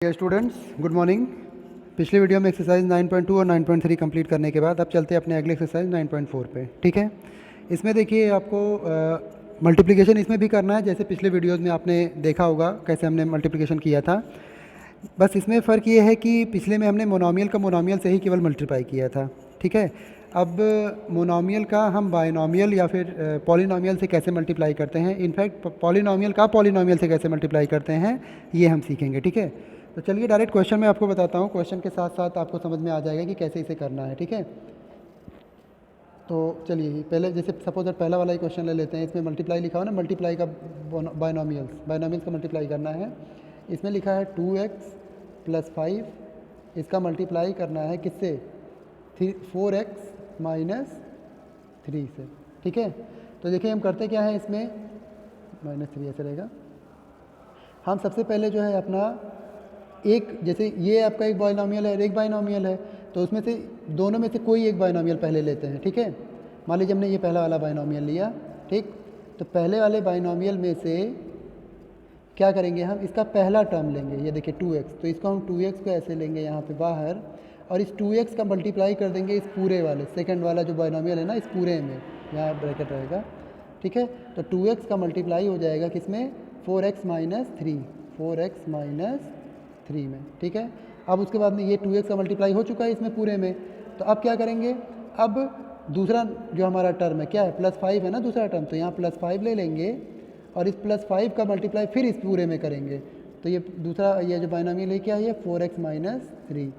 Students good morning. पिछली video में exercise 9.2 और 9.3 कंप्लीट करने के बाद अब चलते हैं अपने अगले एक्सरसाइज 9.4 पे। ठीक है, इसमें देखिए आपको मल्टीप्लिकेशन इसमें भी करना है, जैसे पिछले वीडियोस में आपने देखा होगा कैसे हमने मल्टीप्लिकेशन किया था। बस इसमें फ़र्क ये है कि पिछले में हमने मोनोमियल का मोनोमियल से ही केवल मल्टीप्लाई किया था। ठीक है, अब मोनोमियल का हम बायनोमियल या फिर पॉलिनोमियल से कैसे मल्टीप्लाई करते हैं, इनफैक्ट पॉलिनोमियल का पॉलिनोमियल से कैसे मल्टीप्लाई करते हैं ये हम सीखेंगे। ठीक है, तो चलिए डायरेक्ट क्वेश्चन में आपको बताता हूँ, क्वेश्चन के साथ साथ आपको समझ में आ जाएगा कि कैसे इसे करना है। ठीक है, तो चलिए पहले जैसे सपोज पहला वाला ही क्वेश्चन ले लेते हैं। इसमें मल्टीप्लाई लिखा हो ना, मल्टीप्लाई का बायनोमियल्स का मल्टीप्लाई करना है। इसमें लिखा है 2x + 5, इसका मल्टीप्लाई करना है किससे, 4x - 3 से। ठीक है, तो देखिए हम करते क्या है, इसमें -3 ऐसे रहेगा। हम सबसे पहले जो है अपना एक, जैसे ये आपका एक बायनोमियल है और एक बायनोमियल है, तो उसमें से दोनों में से कोई एक बायनोमियल पहले लेते हैं। ठीक है, मान लीजिए हमने ये पहला वाला बायनोमियल लिया। ठीक, तो पहले वाले बायनोमियल में से क्या करेंगे, हम इसका पहला टर्म लेंगे। ये देखिए 2x, तो इसको हम 2x को ऐसे लेंगे यहाँ पे बाहर, और इस 2x का मल्टीप्लाई कर देंगे इस पूरे वाले सेकंड वाला जो बायनोमियल है ना, इस पूरे में यहाँ ब्रैकेट रहेगा। ठीक है, तो 2x का मल्टीप्लाई हो जाएगा किसमें, 4x - 3, 4x - 3 में। ठीक है, अब उसके बाद में ये 2x का मल्टीप्लाई हो चुका है इसमें पूरे में, तो अब क्या करेंगे, अब दूसरा जो हमारा टर्म है क्या है, +5 है ना दूसरा टर्म, तो यहाँ +5 ले लेंगे और इस +5 का मल्टीप्लाई फिर इस पूरे में करेंगे। तो ये दूसरा, ये जो बायनोमियल है क्या है, ये 4x - 3।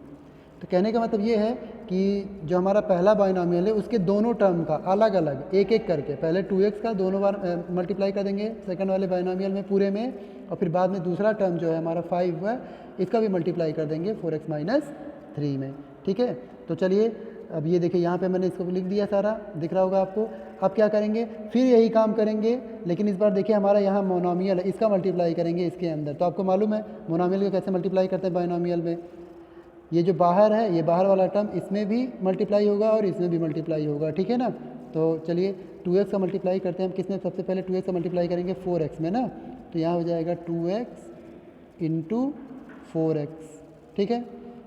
तो कहने का मतलब ये है कि जो हमारा पहला बायनोमियल है उसके दोनों टर्म का अलग अलग एक एक करके पहले 2x का दोनों बार मल्टीप्लाई कर देंगे सेकंड वाले बायनोमियल में पूरे में, और फिर बाद में दूसरा टर्म जो है हमारा 5 है, इसका भी मल्टीप्लाई कर देंगे 4x - 3 में। ठीक है, तो चलिए अब ये देखिए यहाँ पे मैंने इसको लिख दिया, सारा दिख रहा होगा आपको। अब क्या करेंगे, फिर यही काम करेंगे, लेकिन इस बार देखिए हमारा यहाँ मोनोमियल है, इसका मल्टीप्लाई करेंगे इसके अंदर। तो आपको मालूम है मोनोमियल को कैसे मल्टीप्लाई करते हैं बायनोमियल में, ये जो बाहर है, ये बाहर वाला टर्म इसमें भी मल्टीप्लाई होगा और इसमें भी मल्टीप्लाई होगा। ठीक है ना, तो चलिए 2x का मल्टीप्लाई करते हैं हम किसमें, सबसे पहले 2x का मल्टीप्लाई करेंगे 4x में ना, तो यहाँ हो जाएगा 2x × 4x। ठीक है,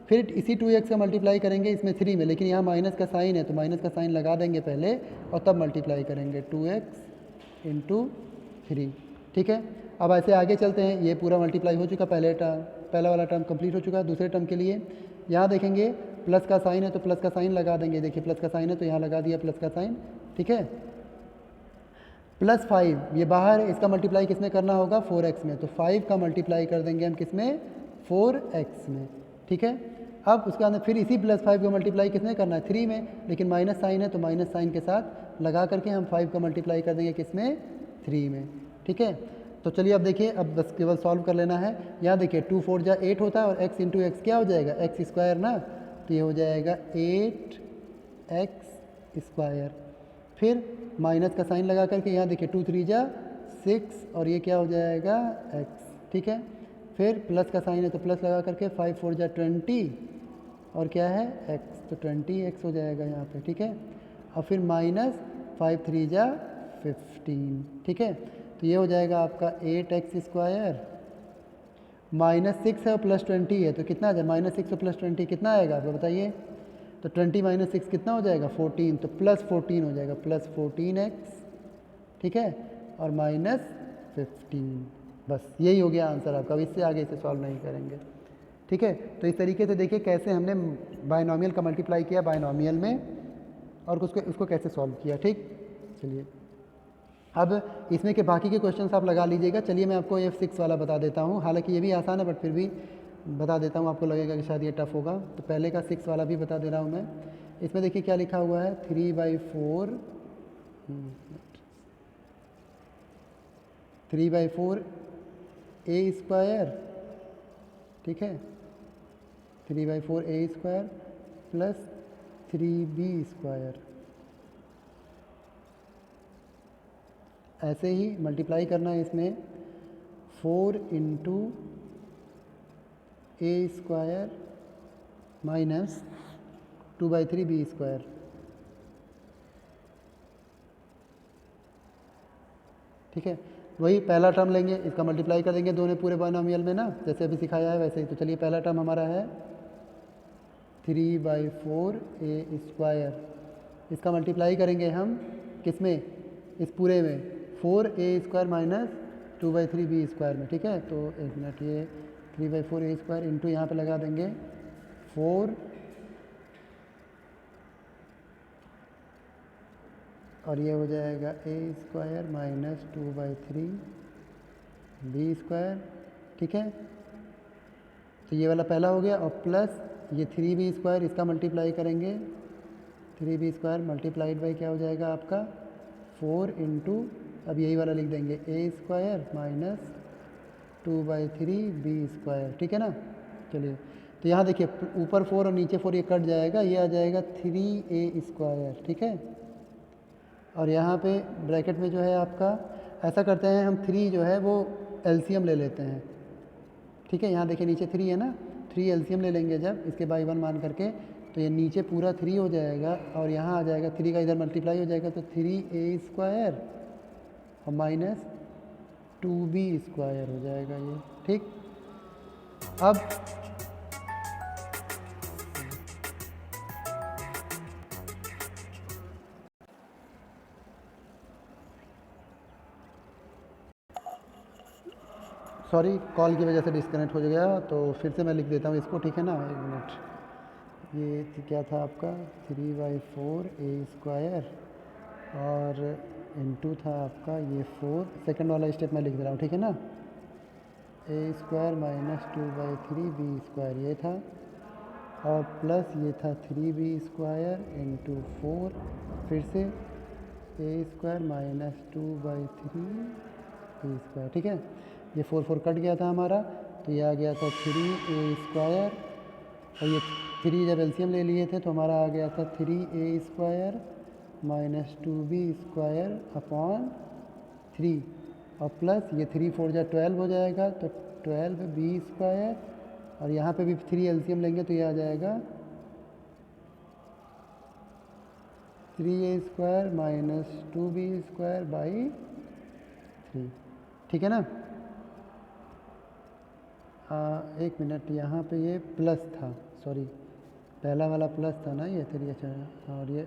फिर इसी 2x का मल्टीप्लाई करेंगे इसमें 3 में, लेकिन यहाँ माइनस का साइन है तो माइनस का साइन लगा देंगे पहले और तब मल्टीप्लाई करेंगे 2x × 3। ठीक है, अब ऐसे आगे चलते हैं। ये पूरा मल्टीप्लाई हो चुका, पहला वाला टर्म कंप्लीट हो चुका है। दूसरे टर्म के लिए यहाँ देखेंगे प्लस का साइन है तो प्लस का साइन लगा देंगे, देखिए प्लस का साइन है तो यहाँ लगा दिया प्लस का साइन। ठीक है, +5 ये बाहर है, इसका मल्टीप्लाई किस में करना होगा, 4x में, तो 5 का मल्टीप्लाई कर देंगे हम किस में, 4x में। ठीक है, अब उसके अंदर फिर इसी +5 का मल्टीप्लाई किसने करना है, 3 में, लेकिन माइनस साइन है तो माइनस साइन के साथ लगा करके हम 5 का मल्टीप्लाई कर देंगे किस में, 3 में। ठीक है, तो चलिए अब देखिए, अब बस केवल सॉल्व कर लेना है। यहाँ देखिए 2 4 जा 8 होता है और x × x क्या हो जाएगा, x² ना, तो ये हो जाएगा 8x²। फिर माइनस का साइन लगा करके यहाँ देखिए 2 3 जा 6 और ये क्या हो जाएगा x। ठीक है, फिर प्लस का साइन है तो प्लस लगा करके 5 4 जा 20 और क्या है x, तो 20x हो जाएगा यहाँ पे। ठीक है, और फिर -5 3 जा 15। ठीक है, तो ये हो जाएगा आपका 8x² -6 है और +20 है तो कितना आ जाए, -6 और +20 कितना आएगा आपको बताइए, तो 20 - 6 कितना हो जाएगा 14, तो +14 हो जाएगा, +14x। ठीक है, और -15, बस यही हो गया आंसर आपका। अब इससे आगे इसे सॉल्व नहीं करेंगे। ठीक है, तो इस तरीके से देखिए कैसे हमने बायनोमियल का मल्टीप्लाई किया बायनोमियल में और उसको कैसे सॉल्व किया। ठीक, चलिए अब इसमें के बाकी के क्वेश्चंस आप लगा लीजिएगा। चलिए मैं आपको F6 वाला बता देता हूँ, हालांकि ये भी आसान है बट फिर भी बता देता हूँ, आपको लगेगा कि शायद ये टफ होगा, तो पहले का 6 वाला भी बता दे रहा हूँ मैं। इसमें देखिए क्या लिखा हुआ है, 3/4 a²। ठीक है, 3/4 a² + 3b²। ऐसे ही मल्टीप्लाई करना है इसमें 4 × a² - 2/3 b²। ठीक है, वही पहला टर्म लेंगे, इसका मल्टीप्लाई कर देंगे दोनों पूरे बाइनोमियल में ना, जैसे अभी सिखाया है वैसे ही। तो चलिए पहला टर्म हमारा है 3/4 a², इसका मल्टीप्लाई करेंगे हम किस में, इस पूरे में 4a² माइनस 2/3b² में, ठीक है। तो एक मिनट, ये 3/4 a² इंटू यहाँ पे लगा देंगे 4 और ये हो जाएगा a² माइनस 2/3b², ठीक है। तो ये वाला पहला हो गया, और प्लस ये 3b², इसका मल्टीप्लाई करेंगे 3b² मल्टीप्लाइड बाई क्या हो जाएगा आपका 4 इंटू, अब यही वाला लिख देंगे a² माइनस 2/3b², ठीक है ना। चलिए तो यहाँ देखिए ऊपर 4 और नीचे 4 ये कट जाएगा, ये आ जाएगा 3a², ठीक है। और यहाँ पे ब्रैकेट में जो है आपका ऐसा करते हैं हम 3 जो है वो एलसीएम ले लेते हैं, ठीक है। यहाँ देखिए नीचे 3 है ना, 3 एलसीएम ले लेंगे जब इसके बाई 1 मान करके, तो ये नीचे पूरा 3 हो जाएगा और यहाँ आ जाएगा 3 का इधर मल्टीप्लाई हो जाएगा, तो 3a² और माइनस 2b² हो जाएगा ये, ठीक। अब सॉरी कॉल की वजह से डिस्कनेक्ट हो गया, तो फिर से मैं लिख देता हूँ इसको, ठीक है ना। एक मिनट, ये क्या था आपका 3/4 a² और इंटू था आपका ये 4, सेकंड वाला स्टेप मैं लिख दे रहा हूँ, ठीक है ना। a² माइनस 2/3b² ये था, और प्लस ये था 3b² इंटू 4, फिर से a² माइनस 2/3b², ठीक है। ये 4 कट गया था हमारा, तो ये आ गया था 3a², और ये 3 जब एलसीएम ले लिए थे तो हमारा आ गया था 3a² माइनस 2b² अपॉन 3, और प्लस ये 3 4 जा 12 हो जाएगा, तो 12b², और यहाँ पे भी 3 एलसीएम लेंगे तो ये आ जाएगा 3a² माइनस 2b²/3, ठीक है ना। एक मिनट, यहाँ पे ये प्लस था, सॉरी पहला वाला प्लस था ना ये 3, अच्छा, और ये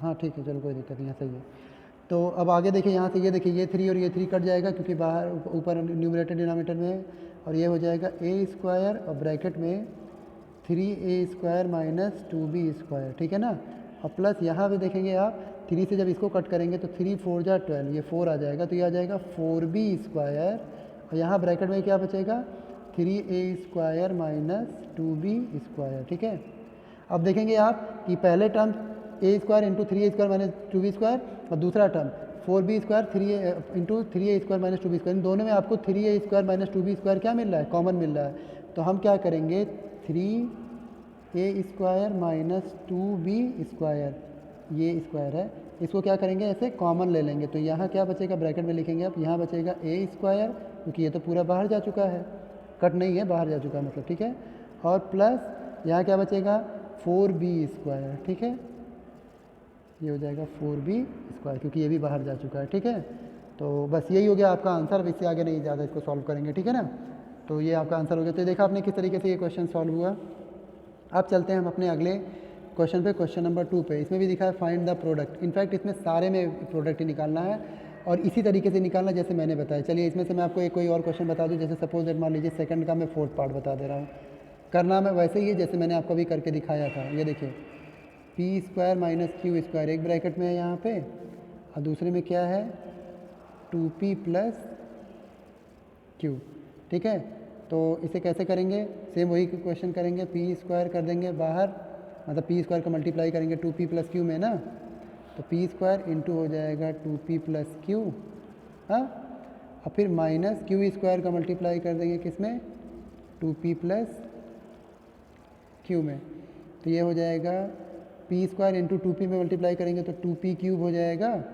हाँ ठीक है, चलो कोई दिक्कत नहीं है, सही है। तो अब आगे देखिए, यहाँ से ये देखिए ये 3 और ये 3 कट जाएगा क्योंकि बाहर ऊपर न्यूमरेटर डिनोमिनेटर में है, और ये हो जाएगा a² और ब्रैकेट में 3a² माइनस 2b², ठीक है ना। और प्लस यहाँ पे देखेंगे आप 3 से जब इसको कट करेंगे तो 3 4 जा 12, ये 4 आ जाएगा, तो ये आ जाएगा 4b², और यहाँ ब्रैकेट में क्या बचेगा 3a² माइनस 2b², ठीक है। अब देखेंगे आप कि पहले term a² into 3a² minus 2b², और दूसरा term 4b² 3a into 3a² minus 2b², इन दोनों में आपको 3a² माइनस 2b² क्या मिल रहा है, कॉमन मिल रहा है। तो हम क्या करेंगे 3a² माइनस 2b², ये स्क्वायर है, इसको क्या करेंगे ऐसे कॉमन ले लेंगे, तो यहाँ क्या बचेगा ब्रैकेट में लिखेंगे आप, यहाँ बचेगा a², क्योंकि ये तो पूरा बाहर जा चुका है, कट नहीं है, बाहर जा चुका है मतलब, ठीक है। और प्लस यहाँ क्या बचेगा 4b², ठीक है, ये हो जाएगा 4b², क्योंकि ये भी बाहर जा चुका है, ठीक है। तो बस यही हो गया आपका आंसर, अब इससे आगे नहीं ज़्यादा इसको सॉल्व करेंगे, ठीक है ना। तो ये आपका आंसर हो गया। तो देखा आपने किस तरीके से ये क्वेश्चन सॉल्व हुआ। अब चलते हैं हम अपने अगले क्वेश्चन पे, क्वेश्चन नंबर 2 पे। इसमें भी दिखा है फाइंड द प्रोडक्ट, इनफैक्ट इसमें सारे में प्रोडक्ट ही निकालना है और इसी तरीके से निकालना जैसे मैंने बताया। चलिए इसमें से मैं आपको एक कोई और क्वेश्चन बता दूं, जैसे सपोज दैट मान लीजिए सेकंड का मैं 4th पार्ट बता दे रहा हूँ। करना मैं वैसे ही है जैसे मैंने आपको अभी करके दिखाया था। ये देखिए p² माइनस q², एक ब्रैकेट में है यहाँ पे, और दूसरे में क्या है 2p प्लस q, ठीक है। तो इसे कैसे करेंगे, सेम वही क्वेश्चन करेंगे, p² कर देंगे बाहर, मतलब p² का मल्टीप्लाई करेंगे 2p प्लस q में ना, तो p² इंटू हो जाएगा 2p प्लस q, हाँ, और फिर माइनस q² का मल्टीप्लाई कर देंगे किस में 2p प्लस q में, तो ये हो जाएगा p² इंटू 2p में मल्टीप्लाई करेंगे तो 2p³ हो जाएगा,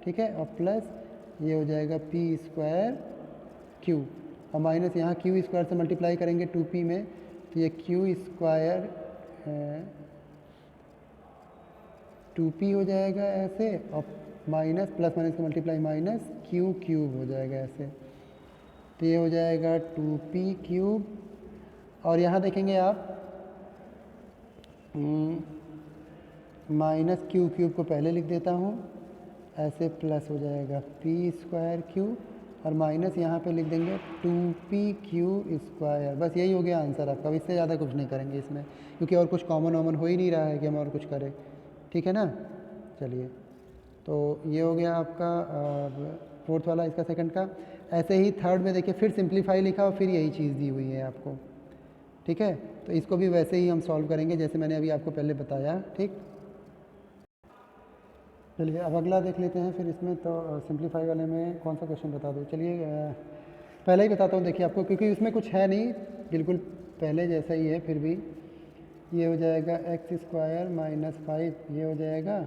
ठीक है, और प्लस ये हो जाएगा p²q, और माइनस यहाँ q² से मल्टीप्लाई करेंगे 2p में, तो ये q² 2p हो जाएगा ऐसे, और माइनस प्लस माइनस का मल्टीप्लाई माइनस क्यू क्यूब हो जाएगा ऐसे, तो ये हो जाएगा 2p क्यूब। और यहाँ देखेंगे आप माइनस क्यू क्यूब को पहले लिख देता हूँ ऐसे, प्लस हो जाएगा p स्क्वायर क्यू, और माइनस यहाँ पे लिख देंगे 2p क्यू स्क्वायर। बस यही हो गया आंसर आपका, अब इससे ज़्यादा कुछ नहीं करेंगे इसमें, क्योंकि और कुछ कॉमन वॉमन हो ही नहीं रहा है कि हम और कुछ करें। ठीक है ना, चलिए, तो ये हो गया आपका फोर्थ वाला, इसका सेकंड का। ऐसे ही थर्ड में देखिए फिर सिंप्लीफाई लिखा और फिर यही चीज़ दी हुई है आपको। ठीक है, तो इसको भी वैसे ही हम सॉल्व करेंगे जैसे मैंने अभी आपको पहले बताया। ठीक, चलिए अब अगला देख लेते हैं फिर इसमें। तो सिंप्लीफाई वाले में कौन सा क्वेश्चन बता दूँ, चलिए पहले ही बताता हूँ देखिए आपको, क्योंकि इसमें कुछ है नहीं, बिल्कुल पहले जैसा ही है। फिर भी ये हो जाएगा एक्स स्क्वायर माइनस 5 ये हो जाएगा,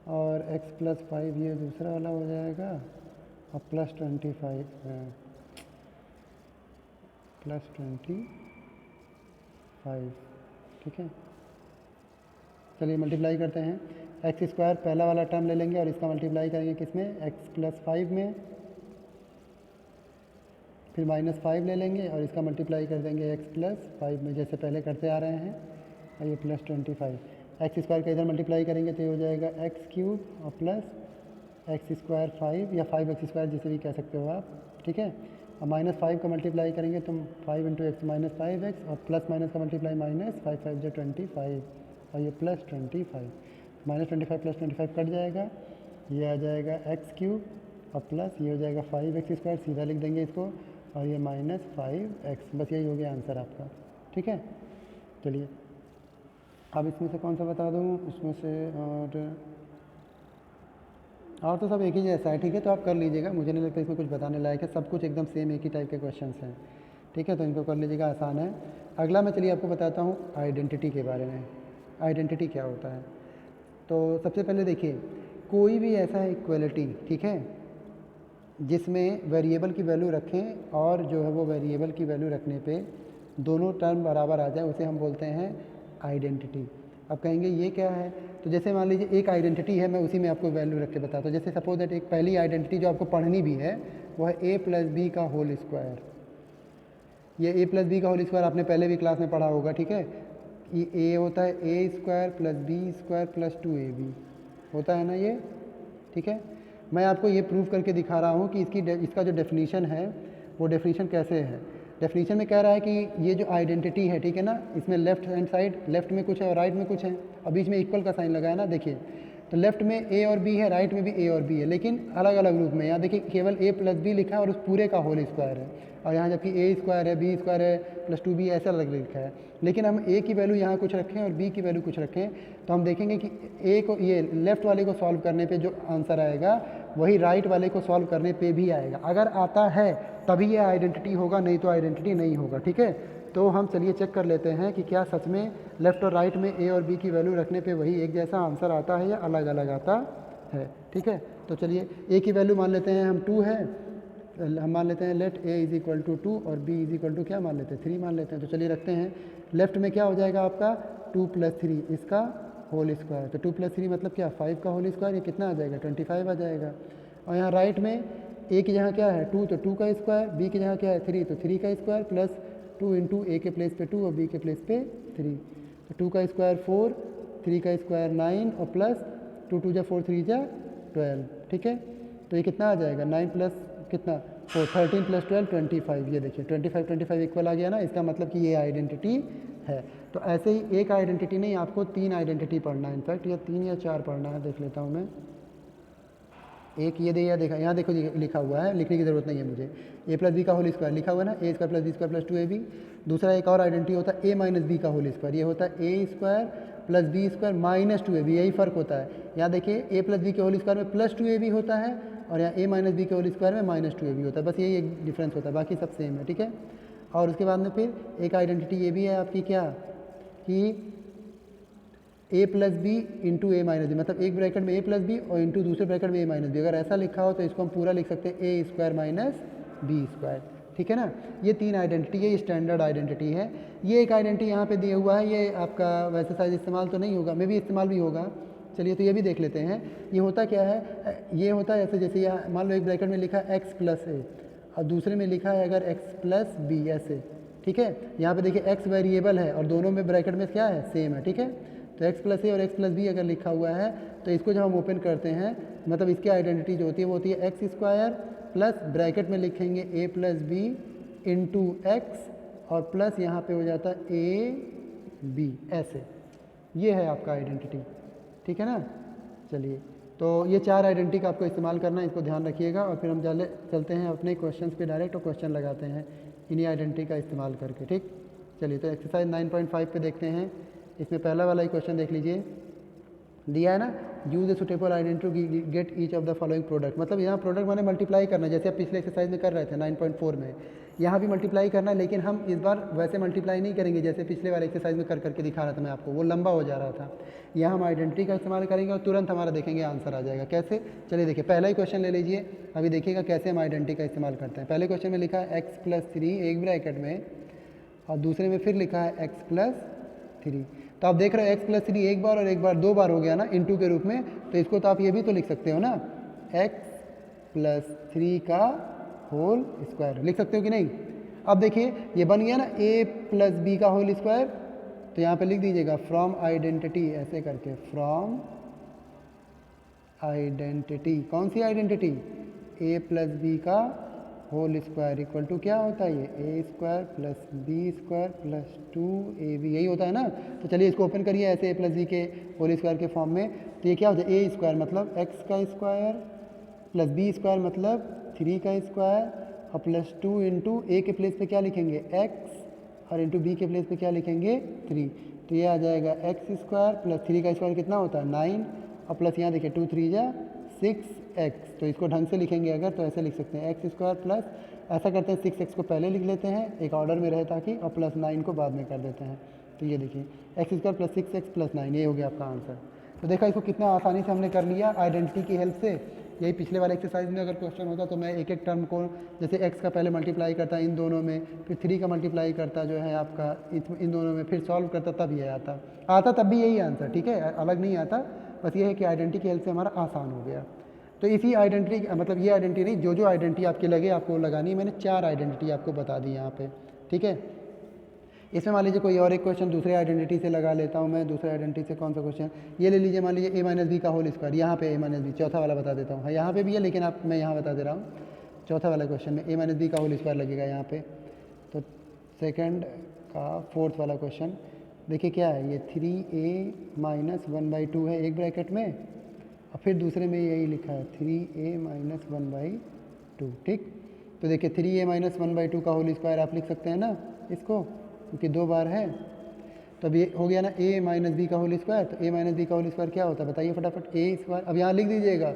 और x प्लस 5 ये दूसरा वाला हो जाएगा, और प्लस 25 प्लस 25। ठीक है, चलिए मल्टीप्लाई करते हैं। एक्स स्क्वायर पहला वाला टर्म ले लेंगे और इसका मल्टीप्लाई करेंगे किसमें, एक्स प्लस 5 में, फिर माइनस 5 ले लेंगे और इसका मल्टीप्लाई कर देंगे एक्स प्लस 5 में, जैसे पहले करते आ रहे हैं, और ये प्लस 25। एक्स स्क्वायर का इधर मल्टीप्लाई करेंगे तो ये हो जाएगा एक्स क्यूब और प्लस एक्स स्क्वायर 5 या 5x स्क्वायर जिसे भी कह सकते हो आप। ठीक है, और माइनस 5 का मल्टीप्लाई करेंगे तो 5 इंटू एक्स माइनस 5x, और प्लस माइनस का मल्टीप्लाई माइनस 5 5 जो 25, और ये प्लस 25। माइनस 25 प्लस 25 कट जाएगा, ये आ जाएगा एक्स क्यूब और प्लस ये हो जाएगा 5x स्क्वायर, सीधा लिख देंगे इसको, और ये माइनस 5x। बस यही हो गया आंसर आपका। ठीक है, चलिए अब इसमें से कौन सा बता दूँ, इसमें से और तो सब एक ही जैसा है। ठीक है, तो आप कर लीजिएगा, मुझे नहीं लगता इसमें कुछ बताने लायक है, सब कुछ एकदम सेम एक ही टाइप के क्वेश्चंस हैं। ठीक है, तो इनको कर लीजिएगा, आसान है। अगला मैं चलिए आपको बताता हूँ आइडेंटिटी के बारे में। आइडेंटिटी क्या होता है, तो सबसे पहले देखिए, कोई भी ऐसा इक्वलिटी, ठीक है, जिसमें वेरिएबल की वैल्यू रखें और जो है वो वेरिएबल की वैल्यू रखने पे दोनों टर्म बराबर आ जाए, उसे हम बोलते हैं आइडेंटिटी। अब कहेंगे ये क्या है, तो जैसे मान लीजिए एक आइडेंटिटी है, मैं उसी में आपको वैल्यू रख के बताता हूँ। जैसे सपोज दैट एक पहली आइडेंटिटी जो आपको पढ़नी भी है वो है ए प्लस बी का होल स्क्वायर। ये ए प्लस बी का होल स्क्वायर आपने पहले भी क्लास में पढ़ा होगा। ठीक है, ये ए होता है a square plus b square plus 2ab होता है ना ये। ठीक है, मैं आपको ये प्रूव करके दिखा रहा हूँ कि इसका जो डेफिनीशन है वो डेफिनीशन कैसे है। डेफिनीशन में कह रहा है कि ये जो आइडेंटिटी है, ठीक है ना, इसमें लेफ्ट हैंड साइड लेफ्ट में कुछ है और राइट में कुछ है, और बीच में इक्वल का साइन लगा है ना, देखिए, तो लेफ्ट में ए और बी है, राइट में भी ए और बी है, लेकिन अलग अलग रूप में। यहाँ देखिए केवल ए प्लस बी लिखा है और उस पूरे का होल स्क्वायर है, और यहाँ जबकि ए स्क्वायर है, बी स्क्वायर है, प्लस 2b ऐसा अलग लिखा है। लेकिन हम ए की वैल्यू यहाँ कुछ रखें और बी की वैल्यू कुछ रखें, तो हम देखेंगे कि ए को, ये लेफ्ट वाले को सॉल्व करने पे जो आंसर आएगा वही राइट वाले को सॉल्व करने पे भी आएगा। अगर आता है तभी ये आइडेंटिटी होगा, नहीं तो आइडेंटिटी नहीं होगा। ठीक है, तो हम चलिए चेक कर लेते हैं कि क्या सच में लेफ़्ट और राइट में ए और बी की वैल्यू रखने पे वही एक जैसा आंसर आता है या अलग अलग आता है। ठीक है, तो चलिए ए की वैल्यू मान लेते हैं हम 2 है, हम मान लेते हैं let A is equal to 2 और बी इज इक्वल टू क्या मान लेते हैं 3 मान लेते हैं। तो चलिए रखते हैं, लेफ्ट में क्या हो जाएगा आपका 2 प्लस 3 इसका होल स्क्वायर, तो 2 प्लस 3 मतलब क्या 5 का होल स्क्वायर, ये कितना आ जाएगा 25 आ जाएगा। और यहाँ राइट में ए की जहाँ क्या है 2 तो 2 का स्क्वायर, बी की जहाँ क्या है 3 तो 3 का स्क्वायर, प्लस 2 इंटू ए के प्लेस पे 2 और बी के प्लेस पे 3, तो 2 का स्क्वायर 4, 3 का स्क्वायर 9 और प्लस 2 2 जा 4 3 जा 12। ठीक है, तो ये कितना आ जाएगा 9 प्लस कितना 4 13 प्लस 12 25। ये देखिए 25 25 इक्वल आ गया ना, इसका मतलब कि ये आइडेंटिटी है। तो ऐसे ही एक आइडेंटिटी नहीं, आपको 3 आइडेंटिटी पढ़ना है, इनफैक्ट या 3 या 4 पढ़ना है, देख लेता हूँ मैं। एक ये दिया देखा, यहाँ देखो लिखा हुआ है, लिखने की ज़रूरत नहीं है मुझे, ए प्लस बी का होल स्क्वायर लिखा हुआ है ना, a square plus b square plus 2ab। दूसरा एक और आइडेंटिटी होता है ए माइनस बी का होल स्क्वायर, ये होता है a square plus b square minus 2ab, यही फ़र्क होता है। यहाँ देखिए ए प्लस बी के होल स्क्वायर में प्लस 2ab होता है और यहाँ ए माइनस बी के होल स्क्वायर में माइनस 2ab होता है, बस यही एक डिफरेंस होता है, बाकी सब सेम है। ठीक है, और उसके बाद में फिर एक आइडेंटिटी ये भी है आपकी क्या, कि ए प्लस बी इंटू ए माइनस बी, मतलब एक ब्रैकेट में ए प्लस बी और इंटू दूसरे ब्रैकेट में ए माइनस बी। अगर ऐसा लिखा हो तो इसको हम पूरा लिख सकते हैं ए स्क्वायर माइनस बी स्क्वायर। ठीक है ना, ये 3 आइडेंटिटी है, ये स्टैंडर्ड आइडेंटिटी है। ये एक आइडेंटिटी यहाँ पे दिया हुआ है, ये आपका वैसे शायद इस्तेमाल तो नहीं होगा, मे भी इस्तेमाल भी होगा, चलिए तो ये भी देख लेते हैं। ये होता क्या है, ये होता है ऐसे, जैसे यहाँ मान लो एक ब्रैकेट में लिखा है एक्स प्लस ए और दूसरे में लिखा है अगर एक्स प्लस बी, ऐसे, ठीक है। यहाँ पे देखिए एक्स वेरिएबल है और दोनों में ब्रैकेट में क्या है, सेम है, ठीक है। तो एक्स प्लस ए और एक्स प्लस बी अगर लिखा हुआ है तो इसको जब हम ओपन करते हैं, मतलब इसकी आइडेंटिटी जो होती है वो होती है एक्स स्क्वायर प्लस ब्रैकेट में लिखेंगे ए प्लस बी इंटू एक्स और प्लस यहाँ पे हो जाता है ए बी, ऐसे। ये है आपका आइडेंटिटी, ठीक है ना। चलिए तो ये 4 आइडेंटिटी का आपको इस्तेमाल करना है, इसको ध्यान रखिएगा। और फिर हम चलते हैं अपने क्वेश्चंस पे डायरेक्ट और क्वेश्चन लगाते हैं इन्हीं आइडेंटिटी का इस्तेमाल करके, ठीक। चलिए तो एक्सरसाइज 9.5 पे देखते हैं। इसमें पहला वाला ही क्वेश्चन देख लीजिए, दिया है ना, use a suitable identity to get each of the following product. मतलब यहाँ प्रोडक्ट मैंने मल्टीप्लाई करना है, जैसे आप पिछले एक्सरसाइज में कर रहे थे 9.4 में, यहाँ भी मल्टीप्लाई करना है, लेकिन हम इस बार वैसे मल्टीप्लाई नहीं करेंगे जैसे पिछले वाले एक्सरसाइज में कर करके दिखा रहा था मैं आपको, वो लंबा हो जा रहा था। यहाँ हम आइडेंटिटी का इस्तेमाल करेंगे और तुरंत हमारा देखेंगे आंसर आ जाएगा। कैसे, चलिए देखिए पहला ही क्वेश्चन ले लीजिए, अभी देखिएगा कैसे हम आइडेंटिटी का इस्तेमाल करते हैं। पहले क्वेश्चन में लिखा है एक्स प्लस 3 एक ब्रैकेट में और दूसरे में फिर लिखा है एक्स प्लस 3। तो आप देख रहे हो एक्स प्लस 3 एक बार और एक बार 2 बार हो गया ना इनटू के रूप में, तो इसको तो आप ये भी तो लिख सकते हो ना, एक्स प्लस 3 का होल स्क्वायर लिख सकते हो कि नहीं। अब देखिए ये बन गया ना ए प्लस बी का होल स्क्वायर, तो यहाँ पे लिख दीजिएगा फ्रॉम आइडेंटिटी, ऐसे करके फ्रॉम आइडेंटिटी। कौन सी आइडेंटिटी, ए प्लस बी का होल स्क्वायर इक्वल टू क्या होता है, ये a square plus b square plus 2ab, यही होता है ना। तो चलिए इसको ओपन करिए ऐसे ए प्लस बी के होल स्क्वायर के फॉर्म में, तो ये क्या होता है, ए स्क्वायर मतलब एक्स का स्क्वायर प्लस बी स्क्वायर मतलब 3 का स्क्वायर और प्लस 2 इंटू ए के प्लेस पे क्या लिखेंगे एक्स और इंटू बी के प्लेस पे क्या लिखेंगे 3। तो ये आ जाएगा एक्स स्क्वायर प्लस 3 का स्क्वायर कितना होता है 9 और प्लस यहाँ देखिए 2 3 जा 6x। तो इसको ढंग से लिखेंगे अगर तो ऐसे लिख सकते हैं एक्स स्क्वायर प्लस, ऐसा करते हैं 6x को पहले लिख लेते हैं एक ऑर्डर में रहे ताकि, और प्लस 9 को बाद में कर देते हैं। तो ये देखिए x square plus 6x plus 9, ये हो गया आपका आंसर। तो देखा इसको कितना आसानी से हमने कर लिया आइडेंटिटी की हेल्प से। यही पिछले वाले एक्सरसाइज में अगर क्वेश्चन होता तो मैं एक एक टर्म को, जैसे x का पहले मल्टीप्लाई करता इन दोनों में, फिर 3 का मल्टीप्लाई करता जो है आपका इन दोनों में, फिर सॉल्व करता, तब ये आता तब भी यही आंसर, ठीक है, अलग नहीं आता। बस ये है कि आइडेंटिटी की हेल्प से हमारा आसान हो गया। तो इसी आइडेंटिटी, मतलब ये आइडेंटिटी नहीं, जो जो आइडेंटिटी आपकी लगे आपको लगानी है, मैंने 4 आइडेंटिटी आपको बता दी यहाँ पे, ठीक है। इसमें मान लीजिए कोई और एक क्वेश्चन दूसरे आइडेंटिटी से लगा लेता हूँ मैं। दूसरे आइडेंटिटी से कौन सा क्वेश्चन, ये ले लीजिए, मान लीजिए ए माइनस बी का होल स्क्वायर, यहाँ पे ए माइनस बी, चौथा वाला बता देता हूँ। हाँ यहाँ पे भी है लेकिन मैं यहाँ बता दे रहा हूँ, चौथा वाला क्वेश्चन में ए माइनस बी का होल स्क्वायर लगेगा यहाँ पे। तो सेकेंड का 4th वाला क्वेश्चन देखिए क्या है, ये 3a माइनस 1/2 है एक ब्रैकेट में और फिर दूसरे में यही लिखा है 3a माइनस 1/2, ठीक। तो देखिए 3a माइनस 1/2 का होल स्क्वायर आप लिख सकते हैं ना इसको, क्योंकि 2 बार है। तो अब ये हो गया ना a माइनस बी का होल स्क्वायर, तो a माइनस बी का होल स्क्वायर क्या होता है बताइए फटाफट, a स्क्वायर। अब यहाँ लिख दीजिएगा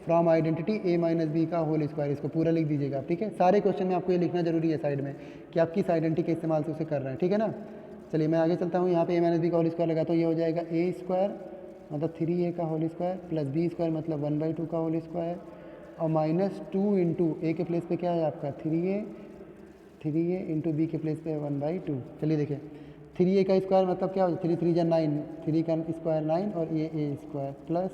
from identity a minus B का होल स्क्वायर, इसको पूरा लिख दीजिएगा, ठीक है। सारे क्वेश्चन में आपको ये लिखना जरूरी है साइड में कि आप किस आइडेंटिटी के इस्तेमाल से उसे कर रहे हैं, ठीक है ना। चलिए मैं आगे चलता हूँ, यहाँ पे a माइनस बी का होल स्क्वायर लगा तो ये हो जाएगा a स्क्वायर मतलब 3a का whole square plus b square मतलब 1/2 का होल स्क्वायर और माइनस 2 इंटू ए के प्लेस पे क्या है आपका 3a इंटू बी के प्लेस पे 1/2। चलिए देखिए 3a का स्क्वायर मतलब क्या हो जाए 3 3 जा 9, 3 का स्क्वायर 9 और ये a स्क्वायर प्लस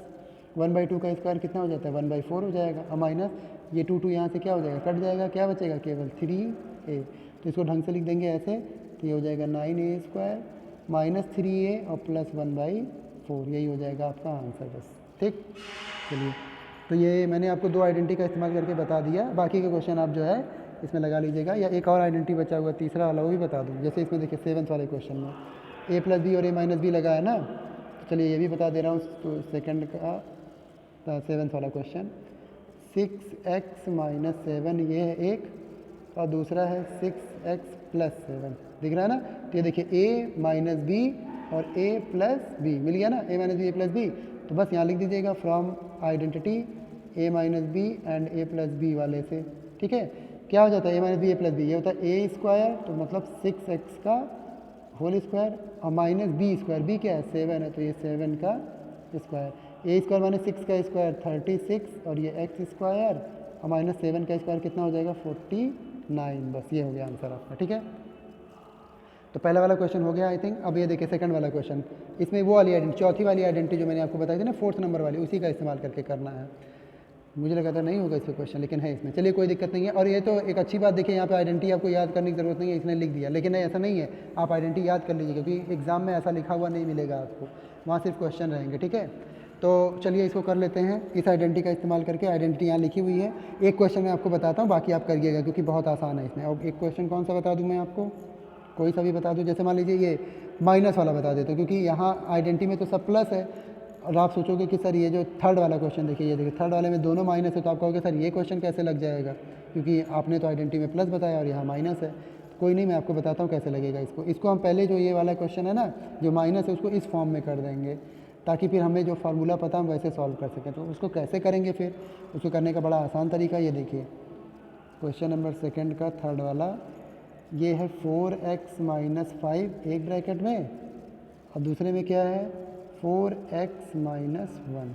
1/2 का स्क्वायर कितना हो जाता है 1/4 हो जाएगा और माइनस ये 2 यहाँ से क्या हो जाएगा कट जाएगा, क्या बचेगा केवल 3a। तो इसको ढंग से लिख देंगे ऐसे, तो ये हो जाएगा 9a स्क्वायर माइनस 3a और प्लस 1/4, यही हो जाएगा आपका आंसर बस, ठीक। चलिए तो ये मैंने आपको 2 आइडेंटिटी का इस्तेमाल करके बता दिया, बाकी के क्वेश्चन आप जो है इसमें लगा लीजिएगा, या एक और आइडेंटिटी बचा हुआ तीसरा वाला वो भी बता दूँ। जैसे इसमें देखिए 7th वाले क्वेश्चन में a प्लस बी और a माइनस बी लगा है ना, तो चलिए ये भी बता दे रहा हूँ। तो सेकंड का 7th वाला क्वेश्चन 6x माइनस 7 ये है एक और दूसरा है 6x प्लस 7, दिख रहा है ना। तो ये देखिए a माइनस बी और a प्लस बी मिल गया ना, a minus B a plus B. तो बस यहाँ लिख दीजिएगा from identity a minus B and a plus B वाले से, ठीक है। क्या हो जाता है a minus B a plus B, ये होता है a स्क्वायर तो मतलब 6x का होल स्क्वायर और माइनस बी स्क्वायर, बी क्या है 7 है तो ये 7 का स्क्वायर, a स्क्वायर माइनस 6 का स्क्वायर 36 और ये x स्क्वायर और माइनस 7 का स्क्वायर कितना हो जाएगा 49, बस ये हो गया आंसर आपका, ठीक है। तो पहला वाला क्वेश्चन हो गया आई थिंक। अब ये देखिए सेकंड वाला क्वेश्चन, इसमें वो वाली आइडेंटिटी, चौथी वाली आइडेंटिटी जो मैंने आपको बताई थी ना, 4th नंबर वाली, उसी का इस्तेमाल करके करना है। मुझे लगा था नहीं होगा इसमें क्वेश्चन, लेकिन है इसमें। चलिए कोई दिक्कत नहीं है। और ये तो एक अच्छी बात देखिए, यहाँ पे आइडेंटिटी आपको याद करने की ज़रूरत नहीं है, इसने लिख दिया। लेकिन नहीं, ऐसा नहीं है, आप आइडेंटिटी याद कर लीजिए, क्योंकि एग्जाम में ऐसा लिखा हुआ नहीं मिलेगा आपको, वहाँ सिर्फ क्वेश्चन रहेंगे, ठीक है। तो चलिए इसको कर लेते हैं, इस आइडेंटिटी का इस्तेमाल करके। आइडेंटिटी यहाँ लिखी हुई है, एक क्वेश्चन मैं आपको बताता हूँ, बाकी आप करिएगा, क्योंकि बहुत आसान है इसमें। और एक क्वेश्चन कौन सा बता दूँ मैं आपको, कोई सा भी बता दूँ। जैसे मान लीजिए ये माइनस वाला बता देते हो, क्योंकि यहाँ आइडेंटिटी में तो सब प्लस है, और आप सोचोगे कि सर ये जो थर्ड वाला क्वेश्चन देखिए, ये देखिए थर्ड वाले में दोनों माइनस है, तो आप कहोगे सर ये क्वेश्चन कैसे लग जाएगा, क्योंकि आपने तो आइडेंटिटी में प्लस बताया और यहाँ माइनस है। कोई नहीं, मैं आपको बताता हूँ कैसे लगेगा इसको हम पहले जो ये वाला क्वेश्चन है ना, जो माइनस है, उसको इस फॉर्म में कर देंगे, ताकि फिर हमें जो फार्मूला पता हम वैसे सॉल्व कर सकें। तो उसको कैसे करेंगे फिर, उसको करने का बड़ा आसान तरीका, ये देखिए क्वेश्चन नंबर सेकंड का थर्ड वाला, ये है 4x - 5 एक ब्रैकेट में, और दूसरे में क्या है 4x - 1।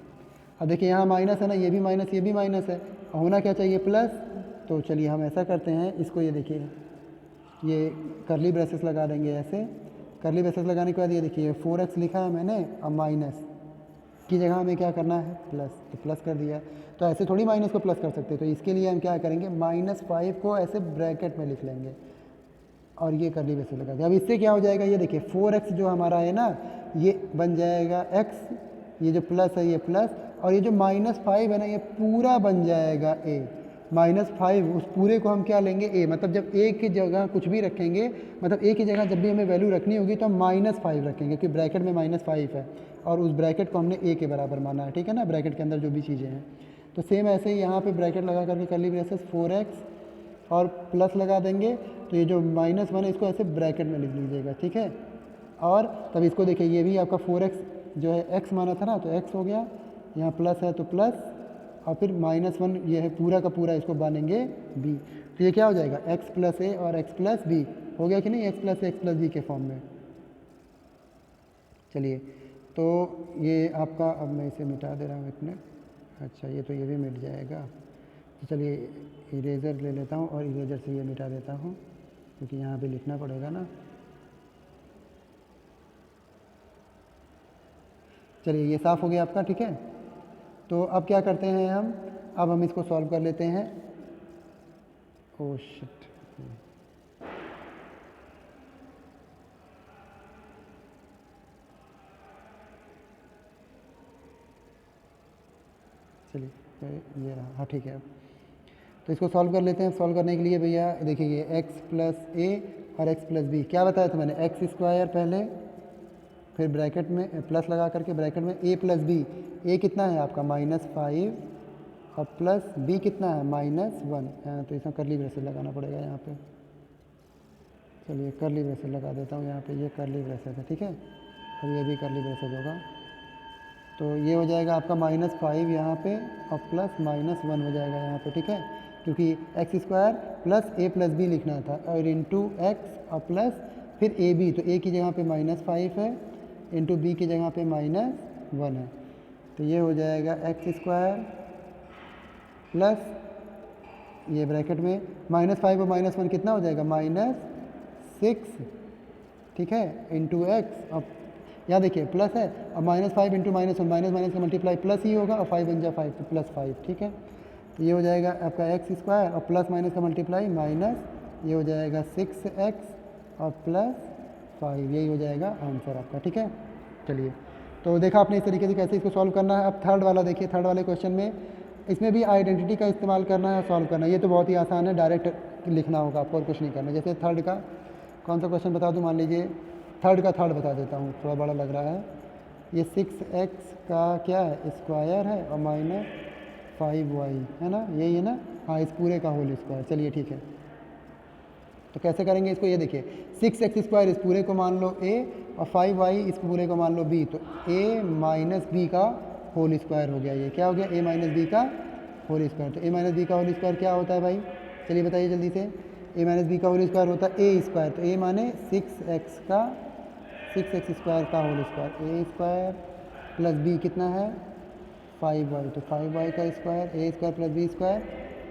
अब देखिए यहाँ माइनस है ना, ये भी माइनस, ये भी माइनस है, होना क्या चाहिए प्लस। तो चलिए हम ऐसा करते हैं, इसको ये देखिए, ये करली ब्रेसेस लगा देंगे ऐसे। करली ब्रेसेस लगाने के बाद ये देखिए 4x लिखा है मैंने, अब माइनस की जगह हमें क्या करना है प्लस, तो प्लस कर दिया। तो ऐसे थोड़ी माइनस को प्लस कर सकते, तो इसके लिए हम क्या करेंगे, -5 को ऐसे ब्रैकेट में लिख लेंगे, और ये करली ब्रेसेस लगा दिया। अब इससे क्या हो जाएगा, ये देखिए 4x जो हमारा है ना, ये बन जाएगा x, ये जो प्लस है ये प्लस, और ये जो -5 है ना, ये पूरा बन जाएगा a। -5 उस पूरे को हम क्या लेंगे a, मतलब जब a की जगह कुछ भी रखेंगे, मतलब a की जगह जब भी हमें वैल्यू रखनी होगी तो हम -5 रखेंगे, क्योंकि ब्रैकेट में -5 है, और उस ब्रैकेट को हमने a के बराबर माना है, ठीक है ना, ब्रैकेट के अंदर जो भी चीज़ें हैं। तो सेम ऐसे ही यहाँ पे ब्रैकेट लगा करके करली ब्रेसेस 4x और प्लस लगा देंगे, तो ये जो -1 है इसको ऐसे ब्रैकेट में लिख लीजिएगा, ठीक है। और तब इसको देखिए, ये भी आपका 4x जो है x माना था ना, तो x हो गया, यहाँ प्लस है तो प्लस, और फिर -1 ये है पूरा का पूरा, इसको बांधेंगे b। तो ये क्या हो जाएगा x + a और x + b हो गया कि नहीं, x + a x + b के फॉर्म में। चलिए तो ये आपका, अब मैं इसे मिटा दे रहा हूँ एक मिनट। अच्छा ये तो ये भी मिट जाएगा, तो चलिए इरेज़र ले लेता हूँ और इरेज़र से ये मिटा देता हूँ, क्योंकि यहाँ पे लिखना पड़ेगा ना। चलिए ये साफ़ हो गया आपका, ठीक है। तो अब क्या करते हैं हम, अब हम इसको सॉल्व कर लेते हैं। ओह शिट, चलिए ये रहा, हाँ ठीक है। अब तो इसको सॉल्व कर लेते हैं। सॉल्व करने के लिए भैया देखिए, ये x + a और x + b, क्या बताया था मैंने, x² पहले, फिर ब्रैकेट में प्लस लगा करके ब्रैकेट में a + b। a कितना है आपका -5 और प्लस b कितना है -1। तो इसमें करली ब्रेसेस लगाना पड़ेगा यहाँ पे। चलिए करली ब्रेसेस लगा देता हूँ यहाँ पे, ये करली ब्रेसेस है, ठीक है। अब ये भी करली ब्रेसेस होगा, तो ये हो जाएगा आपका -5 यहाँ पे और प्लस -1 हो जाएगा यहाँ पे, ठीक है, क्योंकि x² + a + b लिखना था, और इंटू x और प्लस फिर ए बी, तो a की जगह पे -5 है, इंटू b की जगह पे -1 है। तो ये हो जाएगा x² प्लस ये ब्रैकेट में -5 और -1 कितना हो जाएगा -6, ठीक है, इंटू x। अब यहाँ देखिए प्लस है, और -5 इंटू -1, माइनस का मल्टीप्लाई प्लस ही होगा, और 5 बन जाए 5 तो +5, ठीक है। तो ये हो जाएगा आपका x² और प्लस माइनस का मल्टीप्लाई माइनस, ये हो जाएगा 6x और +5, यही हो जाएगा आंसर आपका, ठीक है। चलिए तो देखा आपने इस तरीके से कैसे इसको सॉल्व करना है। अब थर्ड वाला देखिए, थर्ड वाले क्वेश्चन में इसमें भी आइडेंटिटी का इस्तेमाल करना है, सॉल्व करना है। ये तो बहुत ही आसान है, डायरेक्ट लिखना होगा आपको और कुछ नहीं करना। जैसे थर्ड का कौन सा क्वेश्चन बता दूँ, मान लीजिए थर्ड का थर्ड बता देता हूँ, थोड़ा बड़ा लग रहा है। ये 6x का क्या है स्क्वायर है और -5y है ना, यही है ना, हाँ इस पूरे का होल स्क्वायर। चलिए ठीक है, तो कैसे करेंगे इसको, ये देखिए 6x² इस पूरे को मान लो a और 5y इस पूरे को मान लो b, तो a - b का होल स्क्वायर हो गया। ये क्या हो गया, a - b का होल स्क्वायर। तो a - b का होल स्क्वायर क्या होता है भाई, चलिए बताइए जल्दी से। a - b का होल स्क्वायर होता है a², तो a माने 6x² का whole square, a² plus b कितना है 5y, तो 5y का स्क्वायर, a² + b²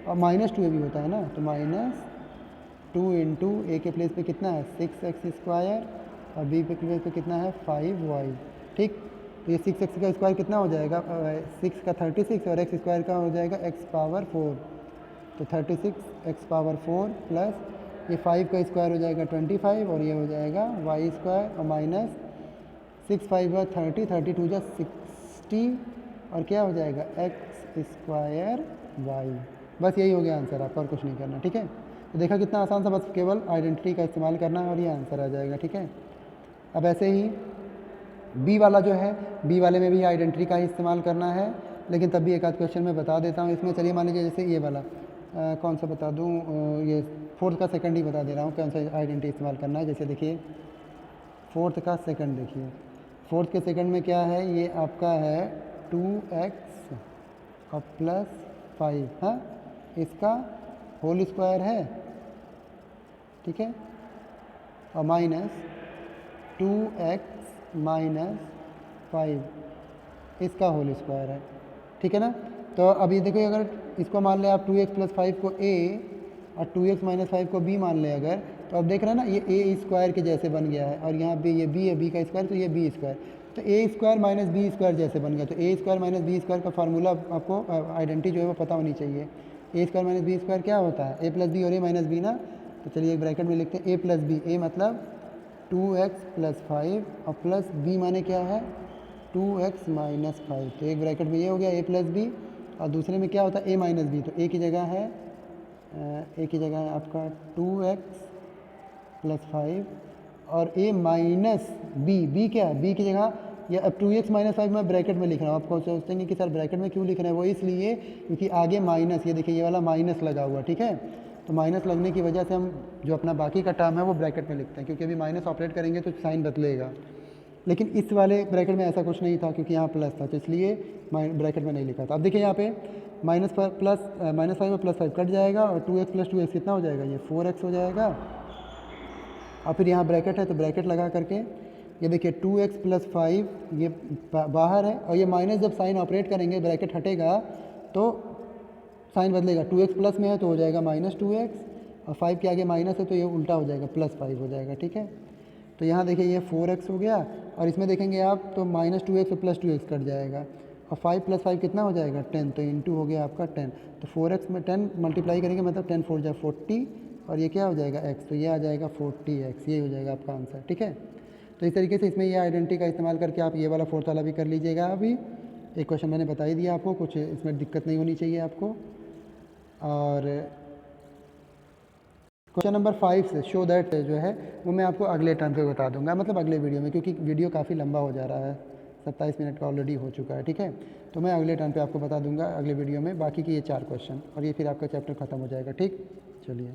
और -2a भी होता है ना, तो 2 इंटू ए के प्लेस पे कितना है 6x² और बी पे प्लेस पे कितना है 5y। ठीक, तो ये 6x का स्क्वायर कितना हो जाएगा 6 का 36 और x स्क्वायर का हो जाएगा x⁴। तो 36x⁴ प्लस ये 5 का स्क्वायर हो जाएगा 25 और ये हो जाएगा y² और माइनस 6 5 30 32 जा 60 और क्या हो जाएगा x² y। बस यही हो गया आंसर आपका, और कुछ नहीं करना। ठीक है, तो देखा कितना आसान सा, बस केवल आइडेंटिटी का इस्तेमाल करना है और ये आंसर आ जाएगा। ठीक है, अब ऐसे ही बी वाला जो है, बी वाले में भी आइडेंटिटी का ही इस्तेमाल करना है, लेकिन तब भी एक आध क्वेश्चन मैं बता देता हूँ इसमें। चलिए मान लीजिए जैसे ये वाला कौन सा बता दूँ, ये फोर्थ का सेकंड ही बता दे रहा हूँ कौन सा आइडेंटिटी इस्तेमाल करना है। जैसे देखिए फोर्थ का सेकंड, देखिए फोर्थ के सेकंड में क्या है, ये आपका है 2x और प्लस 5, हाँ इसका होल स्क्वायर है। ठीक है, और माइनस 2x माइनस 5 इसका होल स्क्वायर है। ठीक है ना, तो अभी देखो अगर इसको मान लें आप 2x प्लस 5 को a और 2x माइनस 5 को b मान लें अगर, तो अब देख रहे हैं ना ये a स्क्वायर के जैसे बन गया है और यहाँ पे ये b है, b का स्क्वायर, तो ये b स्क्वायर, तो a square minus b square जैसे बन गया। तो a square minus b square का फार्मूला आपको आइडेंटिटी जो है वो पता होनी चाहिए। a square minus b square क्या होता है, a प्लस बी और a माइनस बी ना। तो चलिए एक ब्रैकेट में लिखते हैं a प्लस बी, a मतलब 2x प्लस 5 और प्लस b माने क्या है 2x माइनस 5। तो एक ब्रैकेट में ये हो गया a प्लस बी और दूसरे में क्या होता है a माइनस बी। तो a की जगह है आपका 2x प्लस 5 और a माइनस b क्या है, b की जगह या अब 2x माइनस 5 मैं ब्रैकेट में लिख रहा हूँ। आपको सोचते हैं कि सर ब्रैकेट में क्यों लिख रहे हैं, वो इसलिए क्योंकि आगे माइनस, ये देखिए ये वाला माइनस लगा हुआ। ठीक है, तो माइनस लगने की वजह से हम जो अपना बाकी का टर्म है वो ब्रैकेट में लिखते हैं, क्योंकि अभी माइनस ऑपरेट करेंगे तो साइन बदलेगा। लेकिन इस वाले ब्रैकेट में ऐसा कुछ नहीं था क्योंकि यहाँ प्लस था, तो इसलिए ब्रैकेट में नहीं लिखा था। अब देखिए यहाँ पे माइनस 5 और प्लस 5 कट जाएगा और 2x प्लस 2x कितना हो जाएगा, ये 4x हो जाएगा। और फिर यहाँ ब्रैकेट है तो ब्रैकेट लगा करके ये देखिए 2x प्लस 5 ये बाहर है और ये माइनस जब साइन ऑपरेट करेंगे ब्रैकेट हटेगा तो साइन बदलेगा। 2x प्लस में है तो हो जाएगा माइनस 2x और 5 के आगे माइनस है तो ये उल्टा हो जाएगा प्लस 5 हो जाएगा। ठीक है, तो यहाँ देखिए ये 4x हो गया और इसमें देखेंगे आप तो माइनस 2x और प्लस 2x कट जाएगा और 5 प्लस 5 कितना हो जाएगा 10, तो इंटू हो गया आपका 10। तो 4x में 10 मल्टीप्लाई करेंगे मतलब 10 4 जा 40 और ये क्या हो जाएगा x, तो ये आ जाएगा 40x, ये हो जाएगा आपका आंसर। ठीक है, तो इस तरीके से इसमें ये आइडेंटिटी का इस्तेमाल करके आप ये वाला फोर्थ वाला भी कर लीजिएगा। अभी एक क्वेश्चन मैंने बता ही दिया आपको, कुछ इसमें दिक्कत नहीं होनी चाहिए आपको। और क्वेश्चन नंबर 5 से शो दैट जो है वो मैं आपको अगले टर्म पे बता दूंगा, मतलब अगले वीडियो में, क्योंकि वीडियो काफ़ी लंबा हो जा रहा है, 27 मिनट का ऑलरेडी हो चुका है। ठीक है, तो मैं अगले टर्म पे आपको बता दूंगा अगले वीडियो में बाकी के ये 4 क्वेश्चन और ये फिर आपका चैप्टर ख़त्म हो जाएगा। ठीक, चलिए।